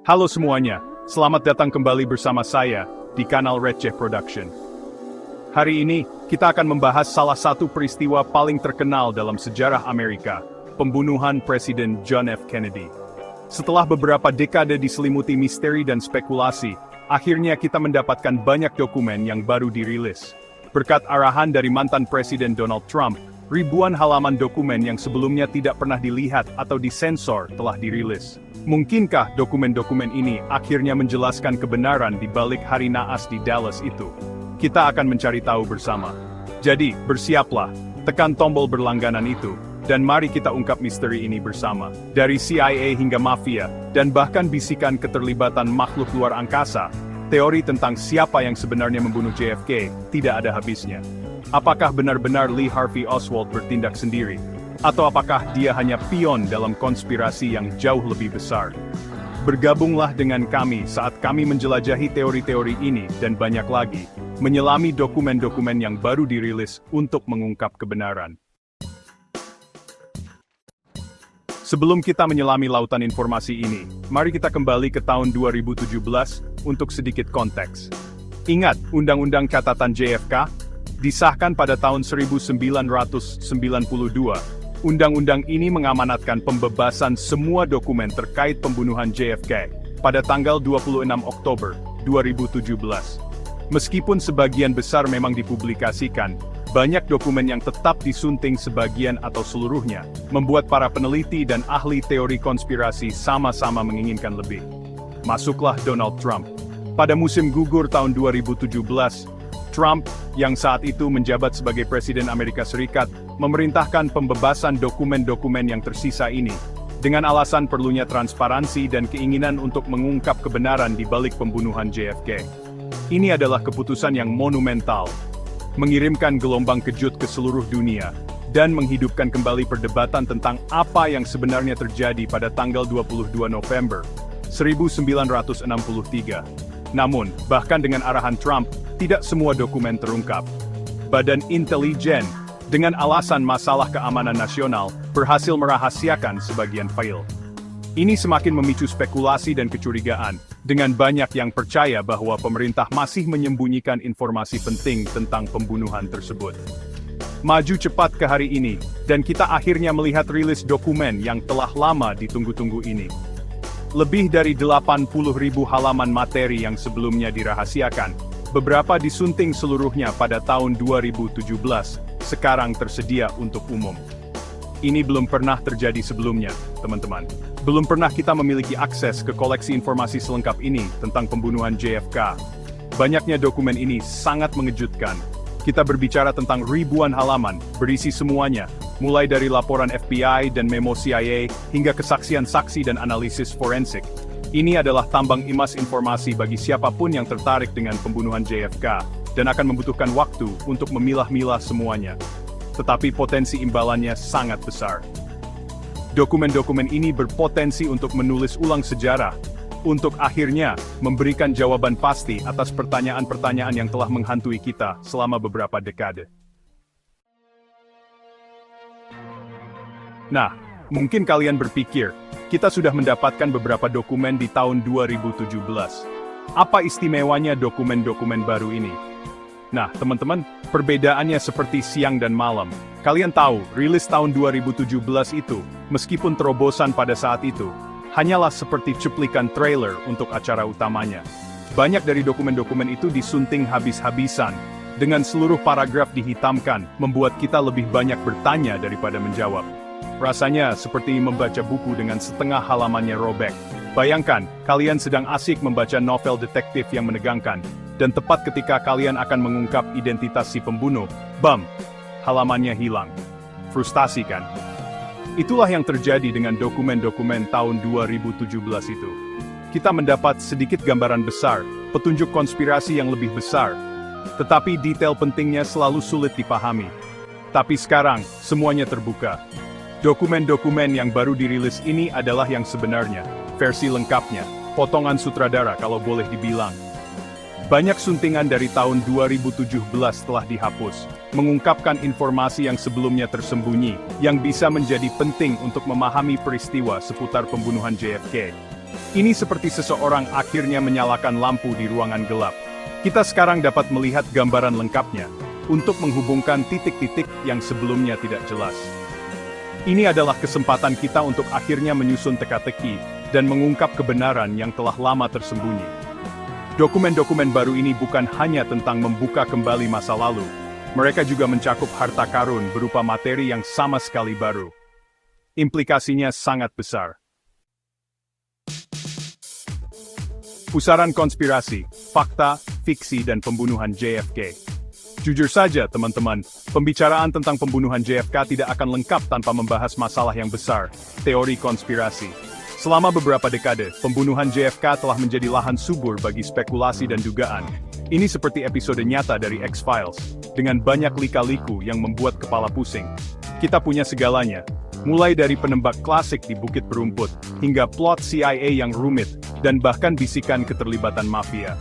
Halo semuanya, selamat datang kembali bersama saya di kanal Receh Production. Hari ini, kita akan membahas salah satu peristiwa paling terkenal dalam sejarah Amerika, pembunuhan Presiden John F. Kennedy. Setelah beberapa dekade diselimuti misteri dan spekulasi, akhirnya kita mendapatkan banyak dokumen yang baru dirilis. Berkat arahan dari mantan Presiden Donald Trump, ribuan halaman dokumen yang sebelumnya tidak pernah dilihat atau disensor telah dirilis. Mungkinkah dokumen-dokumen ini akhirnya menjelaskan kebenaran di balik hari naas di Dallas itu? Kita akan mencari tahu bersama. Jadi, bersiaplah, tekan tombol berlangganan itu, dan mari kita ungkap misteri ini bersama. Dari CIA hingga mafia, dan bahkan bisikan keterlibatan makhluk luar angkasa, teori tentang siapa yang sebenarnya membunuh JFK tidak ada habisnya. Apakah benar-benar Lee Harvey Oswald bertindak sendiri? Atau apakah dia hanya pion dalam konspirasi yang jauh lebih besar? Bergabunglah dengan kami saat kami menjelajahi teori-teori ini dan banyak lagi, menyelami dokumen-dokumen yang baru dirilis untuk mengungkap kebenaran. Sebelum kita menyelami lautan informasi ini, mari kita kembali ke tahun 2017 untuk sedikit konteks. Ingat, Undang-Undang Catatan JFK? Disahkan pada tahun 1992, undang-undang ini mengamanatkan pembebasan semua dokumen terkait pembunuhan JFK pada tanggal 26 Oktober 2017. Meskipun sebagian besar memang dipublikasikan, banyak dokumen yang tetap disunting sebagian atau seluruhnya, membuat para peneliti dan ahli teori konspirasi sama-sama menginginkan lebih. Masuklah Donald Trump. Pada musim gugur tahun 2017, Trump, yang saat itu menjabat sebagai Presiden Amerika Serikat, memerintahkan pembebasan dokumen-dokumen yang tersisa ini, dengan alasan perlunya transparansi dan keinginan untuk mengungkap kebenaran di balik pembunuhan JFK. Ini adalah keputusan yang monumental, mengirimkan gelombang kejut ke seluruh dunia, dan menghidupkan kembali perdebatan tentang apa yang sebenarnya terjadi pada tanggal 22 November 1963. Namun, bahkan dengan arahan Trump, tidak semua dokumen terungkap. Badan intelijen, dengan alasan masalah keamanan nasional, berhasil merahasiakan sebagian file. Ini semakin memicu spekulasi dan kecurigaan, dengan banyak yang percaya bahwa pemerintah masih menyembunyikan informasi penting tentang pembunuhan tersebut. Maju cepat ke hari ini, dan kita akhirnya melihat rilis dokumen yang telah lama ditunggu-tunggu ini. Lebih dari 80.000 halaman materi yang sebelumnya dirahasiakan, beberapa disunting seluruhnya pada tahun 2017, sekarang tersedia untuk umum. Ini belum pernah terjadi sebelumnya, teman-teman. Belum pernah kita memiliki akses ke koleksi informasi selengkap ini tentang pembunuhan JFK. Banyaknya dokumen ini sangat mengejutkan. Kita berbicara tentang ribuan halaman, berisi semuanya, mulai dari laporan FBI dan memo CIA, hingga kesaksian saksi dan analisis forensik. Ini adalah tambang emas informasi bagi siapapun yang tertarik dengan pembunuhan JFK, dan akan membutuhkan waktu untuk memilah-milah semuanya. Tetapi potensi imbalannya sangat besar. Dokumen-dokumen ini berpotensi untuk menulis ulang sejarah, untuk akhirnya memberikan jawaban pasti atas pertanyaan-pertanyaan yang telah menghantui kita selama beberapa dekade. Nah, mungkin kalian berpikir, kita sudah mendapatkan beberapa dokumen di tahun 2017. Apa istimewanya dokumen-dokumen baru ini? Nah, teman-teman, perbedaannya seperti siang dan malam. Kalian tahu, rilis tahun 2017 itu, meskipun terobosan pada saat itu, hanyalah seperti cuplikan trailer untuk acara utamanya. Banyak dari dokumen-dokumen itu disunting habis-habisan, dengan seluruh paragraf dihitamkan, membuat kita lebih banyak bertanya daripada menjawab. Rasanya seperti membaca buku dengan setengah halamannya robek. Bayangkan, kalian sedang asik membaca novel detektif yang menegangkan, dan tepat ketika kalian akan mengungkap identitas si pembunuh, bam, halamannya hilang. Frustasi kan? Itulah yang terjadi dengan dokumen-dokumen tahun 2017 itu. Kita mendapat sedikit gambaran besar, petunjuk konspirasi yang lebih besar, tetapi detail pentingnya selalu sulit dipahami. Tapi sekarang, semuanya terbuka. Dokumen-dokumen yang baru dirilis ini adalah yang sebenarnya, versi lengkapnya, potongan sutradara kalau boleh dibilang. Banyak suntingan dari tahun 2017 telah dihapus, mengungkapkan informasi yang sebelumnya tersembunyi, yang bisa menjadi penting untuk memahami peristiwa seputar pembunuhan JFK. Ini seperti seseorang akhirnya menyalakan lampu di ruangan gelap. Kita sekarang dapat melihat gambaran lengkapnya, untuk menghubungkan titik-titik yang sebelumnya tidak jelas. Ini adalah kesempatan kita untuk akhirnya menyusun teka-teki, dan mengungkap kebenaran yang telah lama tersembunyi. Dokumen-dokumen baru ini bukan hanya tentang membuka kembali masa lalu, mereka juga mencakup harta karun berupa materi yang sama sekali baru. Implikasinya sangat besar. Pusaran konspirasi, fakta, fiksi dan pembunuhan JFK. Jujur saja teman-teman, pembicaraan tentang pembunuhan JFK tidak akan lengkap tanpa membahas masalah yang besar, teori konspirasi. Selama beberapa dekade, pembunuhan JFK telah menjadi lahan subur bagi spekulasi dan dugaan. Ini seperti episode nyata dari X-Files, dengan banyak lika-liku yang membuat kepala pusing. Kita punya segalanya, mulai dari penembak klasik di Bukit Berumput, hingga plot CIA yang rumit, dan bahkan bisikan keterlibatan mafia.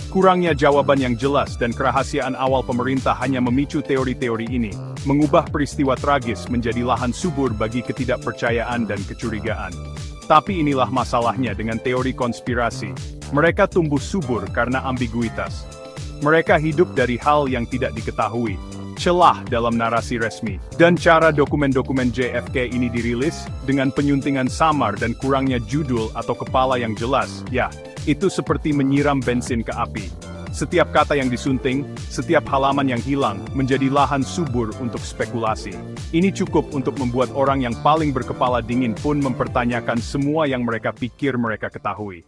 Kurangnya jawaban yang jelas dan kerahasiaan awal pemerintah hanya memicu teori-teori ini, mengubah peristiwa tragis menjadi lahan subur bagi ketidakpercayaan dan kecurigaan. Tapi inilah masalahnya dengan teori konspirasi. Mereka tumbuh subur karena ambiguitas. Mereka hidup dari hal yang tidak diketahui, celah dalam narasi resmi. Dan cara dokumen-dokumen JFK ini dirilis, dengan penyuntingan samar dan kurangnya judul atau kepala yang jelas, ya, itu seperti menyiram bensin ke api. Setiap kata yang disunting, setiap halaman yang hilang, menjadi lahan subur untuk spekulasi. Ini cukup untuk membuat orang yang paling berkepala dingin pun mempertanyakan semua yang mereka pikir mereka ketahui.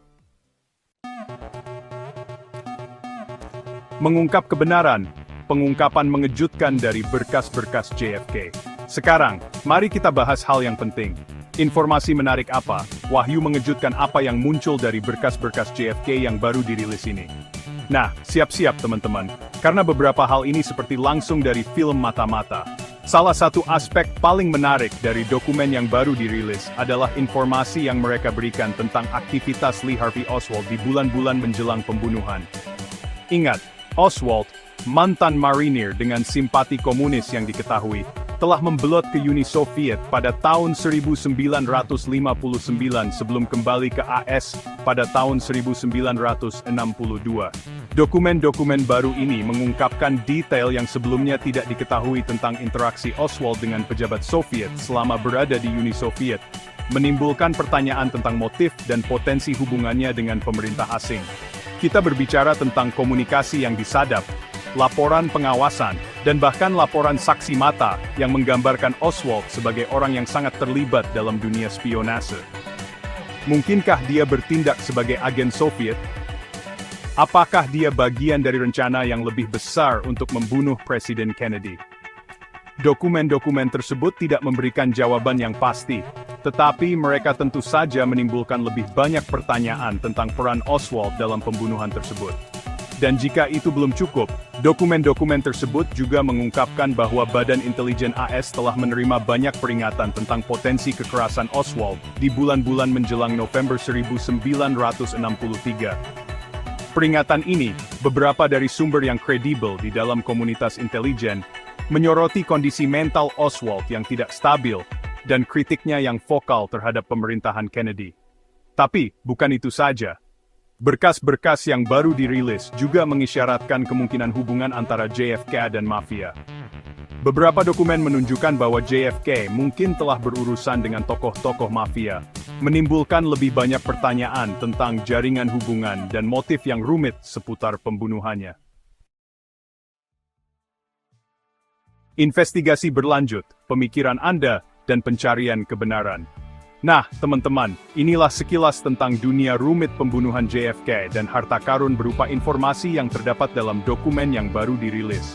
Mengungkap kebenaran, pengungkapan mengejutkan dari berkas-berkas JFK. Sekarang, mari kita bahas hal yang penting. Informasi menarik apa, wahyu mengejutkan apa yang muncul dari berkas-berkas JFK yang baru dirilis ini. Nah, siap-siap teman-teman, karena beberapa hal ini seperti langsung dari film mata-mata. Salah satu aspek paling menarik dari dokumen yang baru dirilis adalah informasi yang mereka berikan tentang aktivitas Lee Harvey Oswald di bulan-bulan menjelang pembunuhan. Ingat, Oswald, mantan marinir dengan simpati komunis yang diketahui, telah membelot ke Uni Soviet pada tahun 1959 sebelum kembali ke AS pada tahun 1962. Dokumen-dokumen baru ini mengungkapkan detail yang sebelumnya tidak diketahui tentang interaksi Oswald dengan pejabat Soviet selama berada di Uni Soviet, menimbulkan pertanyaan tentang motif dan potensi hubungannya dengan pemerintah asing. Kita berbicara tentang komunikasi yang disadap, laporan pengawasan, dan bahkan laporan saksi mata yang menggambarkan Oswald sebagai orang yang sangat terlibat dalam dunia spionase. Mungkinkah dia bertindak sebagai agen Soviet? Apakah dia bagian dari rencana yang lebih besar untuk membunuh Presiden Kennedy? Dokumen-dokumen tersebut tidak memberikan jawaban yang pasti, tetapi mereka tentu saja menimbulkan lebih banyak pertanyaan tentang peran Oswald dalam pembunuhan tersebut. Dan jika itu belum cukup, dokumen-dokumen tersebut juga mengungkapkan bahwa Badan Intelijen AS telah menerima banyak peringatan tentang potensi kekerasan Oswald di bulan-bulan menjelang November 1963. Peringatan ini, beberapa dari sumber yang kredibel di dalam komunitas intelijen, menyoroti kondisi mental Oswald yang tidak stabil, dan kritiknya yang vokal terhadap pemerintahan Kennedy. Tapi, bukan itu saja. Berkas-berkas yang baru dirilis juga mengisyaratkan kemungkinan hubungan antara JFK dan mafia. Beberapa dokumen menunjukkan bahwa JFK mungkin telah berurusan dengan tokoh-tokoh mafia, menimbulkan lebih banyak pertanyaan tentang jaringan hubungan dan motif yang rumit seputar pembunuhannya. Investigasi berlanjut, pemikiran Anda, dan pencarian kebenaran. Nah, teman-teman, inilah sekilas tentang dunia rumit pembunuhan JFK dan harta karun berupa informasi yang terdapat dalam dokumen yang baru dirilis.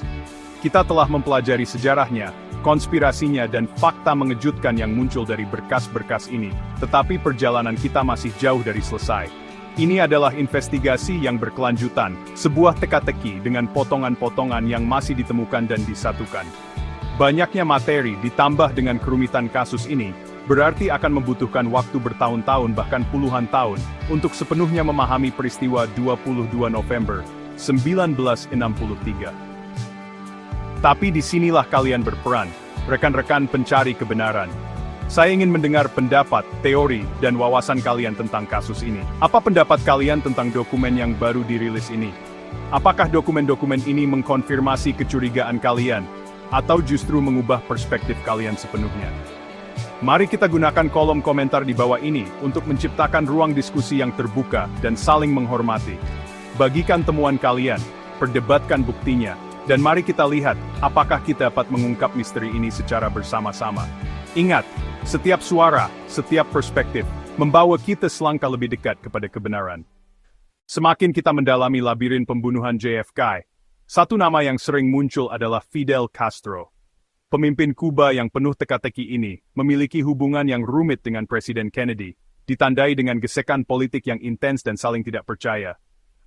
Kita telah mempelajari sejarahnya, konspirasinya dan fakta mengejutkan yang muncul dari berkas-berkas ini, tetapi perjalanan kita masih jauh dari selesai. Ini adalah investigasi yang berkelanjutan, sebuah teka-teki dengan potongan-potongan yang masih ditemukan dan disatukan. Banyaknya materi ditambah dengan kerumitan kasus ini, berarti akan membutuhkan waktu bertahun-tahun bahkan puluhan tahun, untuk sepenuhnya memahami peristiwa 22 November 1963. Tapi disinilah kalian berperan, rekan-rekan pencari kebenaran. Saya ingin mendengar pendapat, teori, dan wawasan kalian tentang kasus ini. Apa pendapat kalian tentang dokumen yang baru dirilis ini? Apakah dokumen-dokumen ini mengkonfirmasi kecurigaan kalian, atau justru mengubah perspektif kalian sepenuhnya? Mari kita gunakan kolom komentar di bawah ini untuk menciptakan ruang diskusi yang terbuka dan saling menghormati. Bagikan temuan kalian, perdebatkan buktinya, dan mari kita lihat apakah kita dapat mengungkap misteri ini secara bersama-sama. Ingat, setiap suara, setiap perspektif, membawa kita selangkah lebih dekat kepada kebenaran. Semakin kita mendalami labirin pembunuhan JFK, satu nama yang sering muncul adalah Fidel Castro. Pemimpin Kuba yang penuh teka-teki ini memiliki hubungan yang rumit dengan Presiden Kennedy, ditandai dengan gesekan politik yang intens dan saling tidak percaya.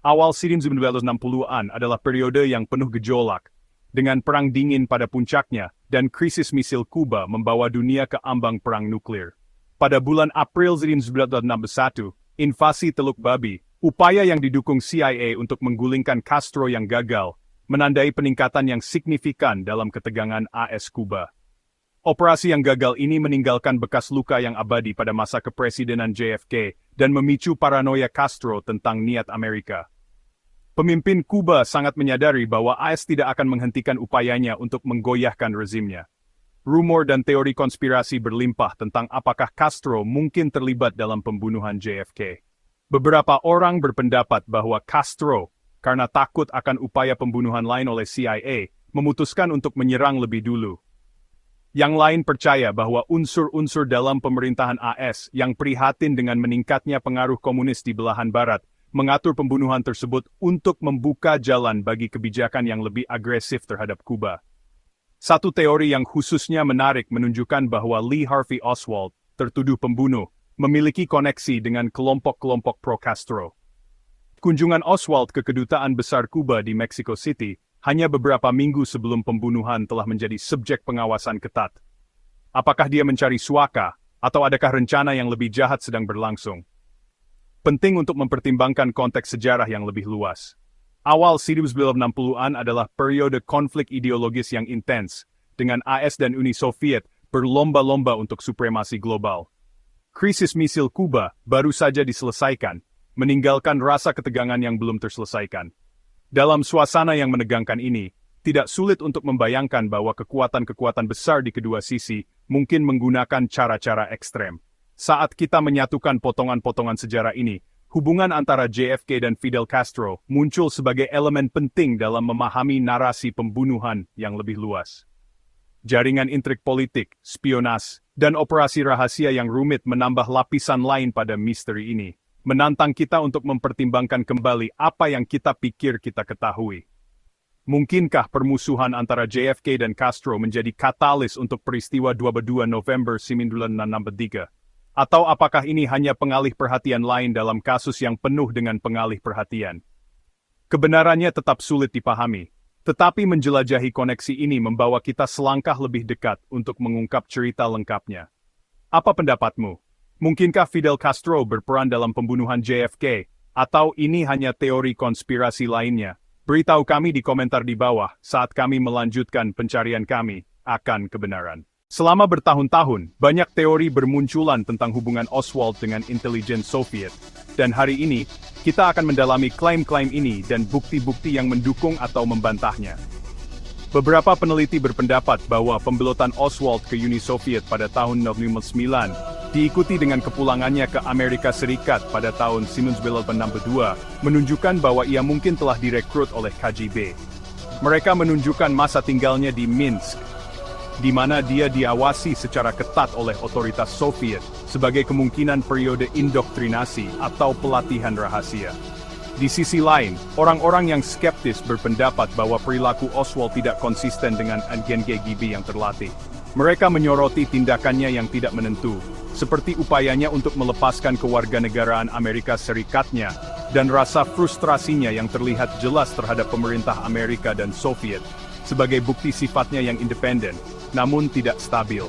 Awal 1960-an adalah periode yang penuh gejolak, dengan perang dingin pada puncaknya, dan krisis misil Kuba membawa dunia ke ambang perang nuklir. Pada bulan April 1961, invasi Teluk Babi, upaya yang didukung CIA untuk menggulingkan Castro yang gagal, menandai peningkatan yang signifikan dalam ketegangan AS Kuba. Operasi yang gagal ini meninggalkan bekas luka yang abadi pada masa kepresidenan JFK dan memicu paranoia Castro tentang niat Amerika. Pemimpin Kuba sangat menyadari bahwa AS tidak akan menghentikan upayanya untuk menggoyahkan rezimnya. Rumor dan teori konspirasi berlimpah tentang apakah Castro mungkin terlibat dalam pembunuhan JFK. Beberapa orang berpendapat bahwa Castro, karena takut akan upaya pembunuhan lain oleh CIA, memutuskan untuk menyerang lebih dulu. Yang lain percaya bahwa unsur-unsur dalam pemerintahan AS yang prihatin dengan meningkatnya pengaruh komunis di belahan barat, mengatur pembunuhan tersebut untuk membuka jalan bagi kebijakan yang lebih agresif terhadap Kuba. Satu teori yang khususnya menarik menunjukkan bahwa Lee Harvey Oswald, tertuduh pembunuh, memiliki koneksi dengan kelompok-kelompok pro-Castro. Kunjungan Oswald ke Kedutaan Besar Kuba di Mexico City hanya beberapa minggu sebelum pembunuhan telah menjadi subjek pengawasan ketat. Apakah dia mencari suaka, atau adakah rencana yang lebih jahat sedang berlangsung? Penting untuk mempertimbangkan konteks sejarah yang lebih luas. Awal 1960-an adalah periode konflik ideologis yang intens, dengan AS dan Uni Soviet berlomba-lomba untuk supremasi global. Krisis misil Kuba baru saja diselesaikan, meninggalkan rasa ketegangan yang belum terselesaikan. Dalam suasana yang menegangkan ini, tidak sulit untuk membayangkan bahwa kekuatan-kekuatan besar di kedua sisi mungkin menggunakan cara-cara ekstrem. Saat kita menyatukan potongan-potongan sejarah ini, hubungan antara JFK dan Fidel Castro muncul sebagai elemen penting dalam memahami narasi pembunuhan yang lebih luas. Jaringan intrik politik, spionase, dan operasi rahasia yang rumit menambah lapisan lain pada misteri ini, menantang kita untuk mempertimbangkan kembali apa yang kita pikir kita ketahui. Mungkinkah permusuhan antara JFK dan Castro menjadi katalis untuk peristiwa 22 November 1963? Atau apakah ini hanya pengalih perhatian lain dalam kasus yang penuh dengan pengalih perhatian? Kebenarannya tetap sulit dipahami, tetapi menjelajahi koneksi ini membawa kita selangkah lebih dekat untuk mengungkap cerita lengkapnya. Apa pendapatmu? Mungkinkah Fidel Castro berperan dalam pembunuhan JFK, atau ini hanya teori konspirasi lainnya? Beritahu kami di komentar di bawah saat kami melanjutkan pencarian kami akan kebenaran. Selama bertahun-tahun, banyak teori bermunculan tentang hubungan Oswald dengan intelijen Soviet. Dan hari ini, kita akan mendalami klaim-klaim ini dan bukti-bukti yang mendukung atau membantahnya. Beberapa peneliti berpendapat bahwa pembelotan Oswald ke Uni Soviet pada tahun 1959, diikuti dengan kepulangannya ke Amerika Serikat pada tahun 1962, menunjukkan bahwa ia mungkin telah direkrut oleh KGB. Mereka menunjukkan masa tinggalnya di Minsk, di mana dia diawasi secara ketat oleh otoritas Soviet sebagai kemungkinan periode indoktrinasi atau pelatihan rahasia. Di sisi lain, orang-orang yang skeptis berpendapat bahwa perilaku Oswald tidak konsisten dengan agen KGB yang terlatih. Mereka menyoroti tindakannya yang tidak menentu, seperti upayanya untuk melepaskan kewarganegaraan Amerika Serikatnya, dan rasa frustrasinya yang terlihat jelas terhadap pemerintah Amerika dan Soviet, sebagai bukti sifatnya yang independen, namun tidak stabil.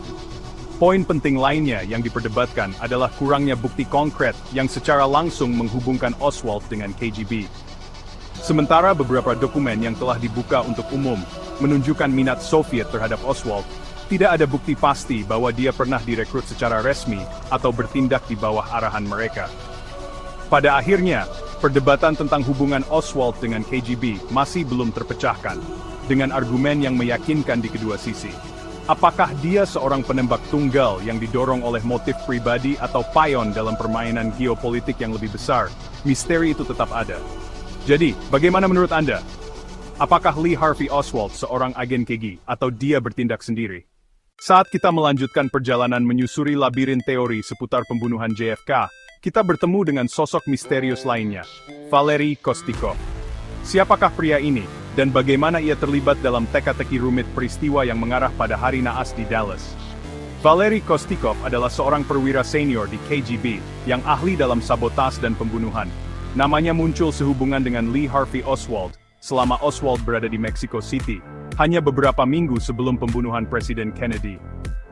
Poin penting lainnya yang diperdebatkan adalah kurangnya bukti konkret yang secara langsung menghubungkan Oswald dengan KGB. Sementara beberapa dokumen yang telah dibuka untuk umum menunjukkan minat Soviet terhadap Oswald, Tidak ada bukti pasti bahwa dia pernah direkrut secara resmi atau bertindak di bawah arahan mereka. Pada akhirnya, perdebatan tentang hubungan Oswald dengan KGB masih belum terpecahkan, dengan argumen yang meyakinkan di kedua sisi. Apakah dia seorang penembak tunggal yang didorong oleh motif pribadi atau payon dalam permainan geopolitik yang lebih besar? Misteri itu tetap ada. Jadi, bagaimana menurut Anda? Apakah Lee Harvey Oswald seorang agen KGB atau dia bertindak sendiri? Saat kita melanjutkan perjalanan menyusuri labirin teori seputar pembunuhan JFK, kita bertemu dengan sosok misterius lainnya, Valery Kostikov. Siapakah pria ini, dan bagaimana ia terlibat dalam teka-teki rumit peristiwa yang mengarah pada hari naas di Dallas? Valery Kostikov adalah seorang perwira senior di KGB, yang ahli dalam sabotas dan pembunuhan. Namanya muncul sehubungan dengan Lee Harvey Oswald, selama Oswald berada di Mexico City, hanya beberapa minggu sebelum pembunuhan Presiden Kennedy.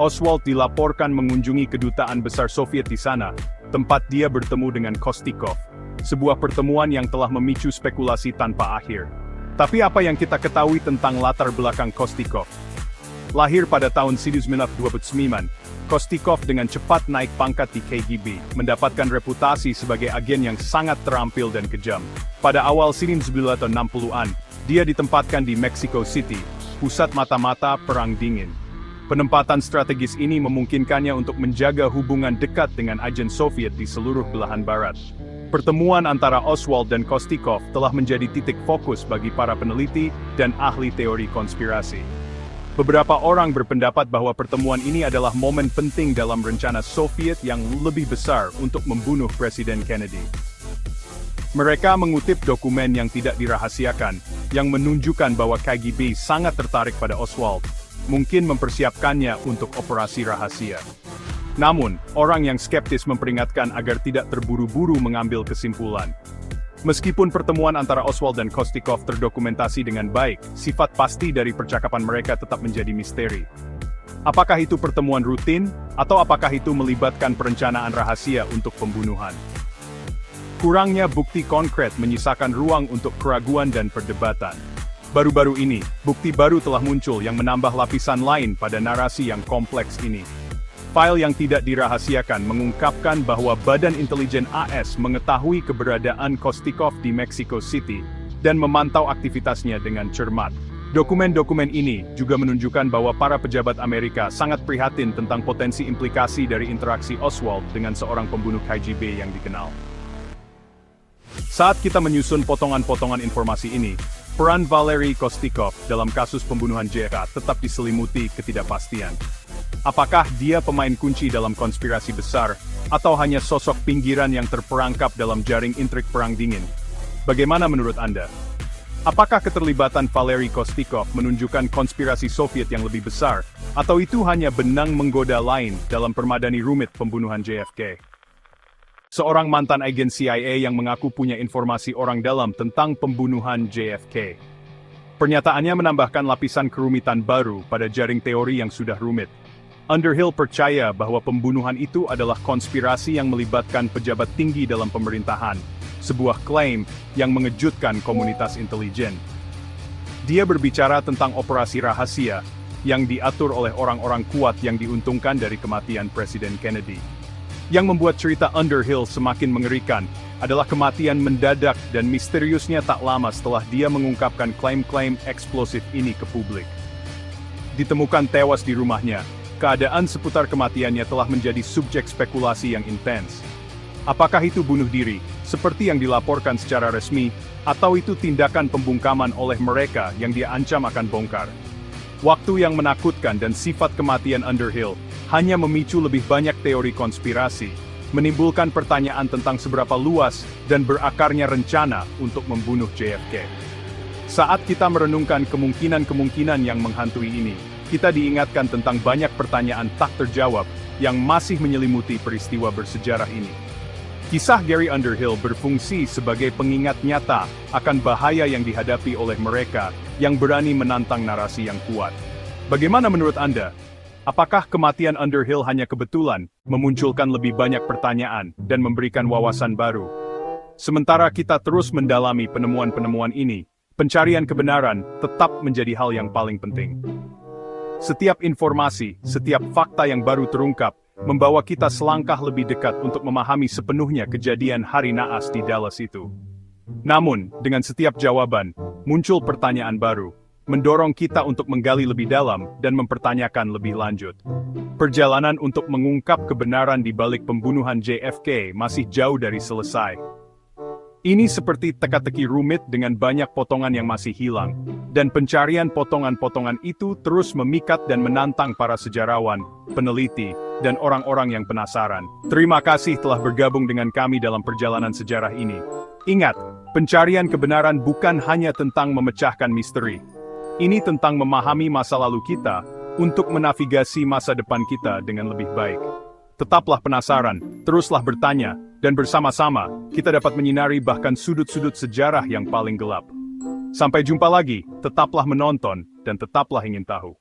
Oswald dilaporkan mengunjungi kedutaan besar Soviet di sana, tempat dia bertemu dengan Kostikov. Sebuah pertemuan yang telah memicu spekulasi tanpa akhir. Tapi apa yang kita ketahui tentang latar belakang Kostikov? Lahir pada tahun 1929, Kostikov dengan cepat naik pangkat di KGB, mendapatkan reputasi sebagai agen yang sangat terampil dan kejam. Pada awal 1960-an, dia ditempatkan di Mexico City, pusat mata-mata Perang Dingin. Penempatan strategis ini memungkinkannya untuk menjaga hubungan dekat dengan agen Soviet di seluruh belahan barat. Pertemuan antara Oswald dan Kostikov telah menjadi titik fokus bagi para peneliti dan ahli teori konspirasi. Beberapa orang berpendapat bahwa pertemuan ini adalah momen penting dalam rencana Soviet yang lebih besar untuk membunuh Presiden Kennedy. Mereka mengutip dokumen yang tidak dirahasiakan, yang menunjukkan bahwa KGB sangat tertarik pada Oswald, mungkin mempersiapkannya untuk operasi rahasia. Namun, orang yang skeptis memperingatkan agar tidak terburu-buru mengambil kesimpulan. Meskipun pertemuan antara Oswald dan Kostikov terdokumentasi dengan baik, sifat pasti dari percakapan mereka tetap menjadi misteri. Apakah itu pertemuan rutin, atau apakah itu melibatkan perencanaan rahasia untuk pembunuhan? Kurangnya bukti konkret menyisakan ruang untuk keraguan dan perdebatan. Baru-baru ini, bukti baru telah muncul yang menambah lapisan lain pada narasi yang kompleks ini. File yang tidak dirahasiakan mengungkapkan bahwa Badan Intelijen AS mengetahui keberadaan Kostikov di Mexico City dan memantau aktivitasnya dengan cermat. Dokumen-dokumen ini juga menunjukkan bahwa para pejabat Amerika sangat prihatin tentang potensi implikasi dari interaksi Oswald dengan seorang pembunuh KGB yang dikenal. Saat kita menyusun potongan-potongan informasi ini, peran Valery Kostikov dalam kasus pembunuhan JFK tetap diselimuti ketidakpastian. Apakah dia pemain kunci dalam konspirasi besar, atau hanya sosok pinggiran yang terperangkap dalam jaring intrik Perang Dingin? Bagaimana menurut Anda? Apakah keterlibatan Valery Kostikov menunjukkan konspirasi Soviet yang lebih besar, atau itu hanya benang menggoda lain dalam permadani rumit pembunuhan JFK? Seorang mantan agen CIA yang mengaku punya informasi orang dalam tentang pembunuhan JFK. Pernyataannya menambahkan lapisan kerumitan baru pada jaring teori yang sudah rumit. Underhill percaya bahwa pembunuhan itu adalah konspirasi yang melibatkan pejabat tinggi dalam pemerintahan, sebuah klaim yang mengejutkan komunitas intelijen. Dia berbicara tentang operasi rahasia yang diatur oleh orang-orang kuat yang diuntungkan dari kematian Presiden Kennedy. Yang membuat cerita Underhill semakin mengerikan adalah kematian mendadak dan misteriusnya tak lama setelah dia mengungkapkan klaim-klaim eksplosif ini ke publik. Ditemukan tewas di rumahnya, keadaan seputar kematiannya telah menjadi subjek spekulasi yang intens. Apakah itu bunuh diri, seperti yang dilaporkan secara resmi, atau itu tindakan pembungkaman oleh mereka yang dia ancam akan bongkar? Waktu yang menakutkan dan sifat kematian Underhill hanya memicu lebih banyak teori konspirasi, menimbulkan pertanyaan tentang seberapa luas dan berakarnya rencana untuk membunuh JFK. Saat kita merenungkan kemungkinan-kemungkinan yang menghantui ini, kita diingatkan tentang banyak pertanyaan tak terjawab yang masih menyelimuti peristiwa bersejarah ini. Kisah Gary Underhill berfungsi sebagai pengingat nyata akan bahaya yang dihadapi oleh mereka yang berani menantang narasi yang kuat. Bagaimana menurut Anda? Apakah kematian Underhill hanya kebetulan, memunculkan lebih banyak pertanyaan, dan memberikan wawasan baru? Sementara kita terus mendalami penemuan-penemuan ini, pencarian kebenaran tetap menjadi hal yang paling penting. Setiap informasi, setiap fakta yang baru terungkap, membawa kita selangkah lebih dekat untuk memahami sepenuhnya kejadian hari naas di Dallas itu. Namun, dengan setiap jawaban, muncul pertanyaan baru, mendorong kita untuk menggali lebih dalam dan mempertanyakan lebih lanjut. Perjalanan untuk mengungkap kebenaran di balik pembunuhan JFK masih jauh dari selesai. Ini seperti teka-teki rumit dengan banyak potongan yang masih hilang, dan pencarian potongan-potongan itu terus memikat dan menantang para sejarawan, peneliti, dan orang-orang yang penasaran. Terima kasih telah bergabung dengan kami dalam perjalanan sejarah ini. Ingat, pencarian kebenaran bukan hanya tentang memecahkan misteri. Ini tentang memahami masa lalu kita, untuk menavigasi masa depan kita dengan lebih baik. Tetaplah penasaran, teruslah bertanya, dan bersama-sama, kita dapat menyinari bahkan sudut-sudut sejarah yang paling gelap. Sampai jumpa lagi, tetaplah menonton, dan tetaplah ingin tahu.